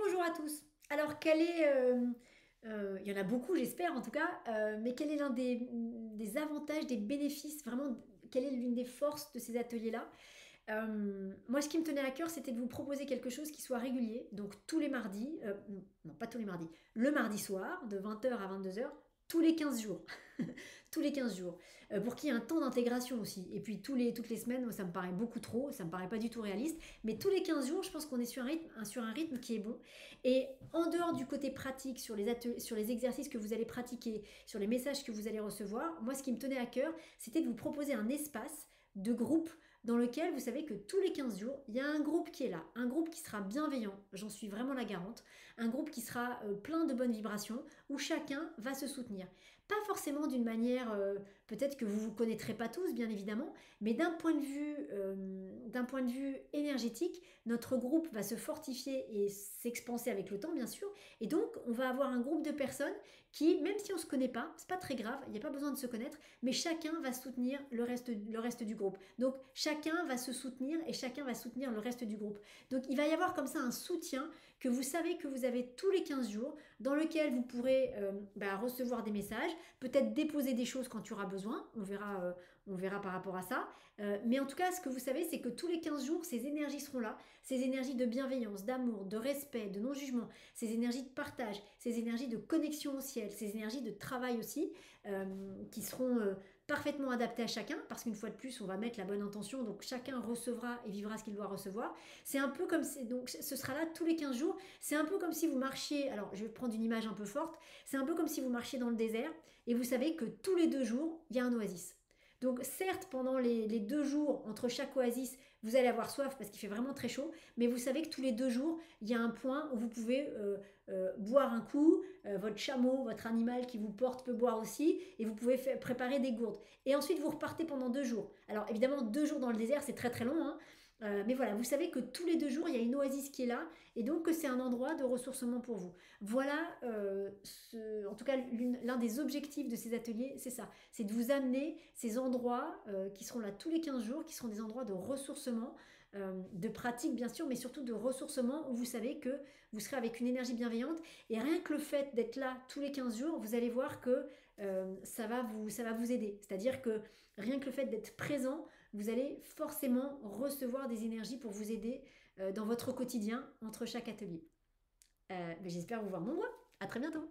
Bonjour à tous. Alors, il y en a beaucoup, j'espère en tout cas, mais quel est l'un des avantages, des bénéfices, vraiment, quelle est l'une des forces de ces ateliers-là? Moi, ce qui me tenait à cœur, c'était de vous proposer quelque chose qui soit régulier, donc tous les mardis, non pas tous les mardis, le mardi soir, de 20 h à 22 h, tous les 15 jours. Tous les 15 jours. Pour qu'il y ait un temps d'intégration aussi. Et puis toutes les semaines, moi, ça me paraît beaucoup trop, ça me paraît pas du tout réaliste. Mais tous les 15 jours, je pense qu'on est sur un rythme qui est bon. Et en dehors du côté pratique, sur les exercices que vous allez pratiquer, sur les messages que vous allez recevoir, moi, ce qui me tenait à cœur, c'était de vous proposer un espace de groupe dans lequel vous savez que tous les 15 jours, il y a un groupe qui est là, un groupe qui sera bienveillant, j'en suis vraiment la garante, un groupe qui sera plein de bonnes vibrations, où chacun va se soutenir. Pas forcément d'une manière, peut-être que vous ne vous connaîtrez pas tous, bien évidemment, mais d'un point de vue énergétique, notre groupe va se fortifier et s'expanser avec le temps, bien sûr. Et donc, on va avoir un groupe de personnes qui, même si on ne se connaît pas, c'est pas très grave, il n'y a pas besoin de se connaître, mais chacun va soutenir le reste du groupe. Donc, chacun va se soutenir et chacun va soutenir le reste du groupe. Donc, il va y avoir comme ça un soutien que vous savez que vous avez tous les 15 jours, dans lequel vous pourrez recevoir des messages, peut-être déposer des choses quand tu auras besoin, on verra par rapport à ça. Mais en tout cas, ce que vous savez, c'est que tous les 15 jours, ces énergies seront là, ces énergies de bienveillance, d'amour, de respect, de non-jugement, ces énergies de partage, ces énergies de connexion au ciel, ces énergies de travail aussi, qui seront parfaitement adaptées à chacun, parce qu'une fois de plus, on va mettre la bonne intention, donc chacun recevra et vivra ce qu'il doit recevoir. C'est un peu comme, donc ce sera là tous les 15 jours, c'est un peu comme si vous marchiez, alors je vais prendre une image un peu forte, c'est un peu comme si vous marchiez dans le désert, et vous savez que tous les 2 jours, il y a un oasis. Donc certes, pendant les 2 jours entre chaque oasis, vous allez avoir soif parce qu'il fait vraiment très chaud, mais vous savez que tous les 2 jours, il y a un point où vous pouvez boire un coup, votre chameau, votre animal qui vous porte peut boire aussi, et vous pouvez préparer des gourdes. Et ensuite, vous repartez pendant 2 jours. Alors évidemment, 2 jours dans le désert, c'est très très long, hein. Mais voilà, vous savez que tous les 2 jours, il y a une oasis qui est là, et donc que c'est un endroit de ressourcement pour vous. Voilà, en tout cas, l'un des objectifs de ces ateliers, c'est ça. C'est de vous amener ces endroits qui seront là tous les 15 jours, qui seront des endroits de ressourcement, de pratique bien sûr, mais surtout de ressourcement où vous savez que vous serez avec une énergie bienveillante. Et rien que le fait d'être là tous les 15 jours, vous allez voir que ça va vous aider. C'est-à-dire que rien que le fait d'être présent, vous allez forcément recevoir des énergies pour vous aider dans votre quotidien entre chaque atelier. Mais j'espère vous voir nombreux. À très bientôt.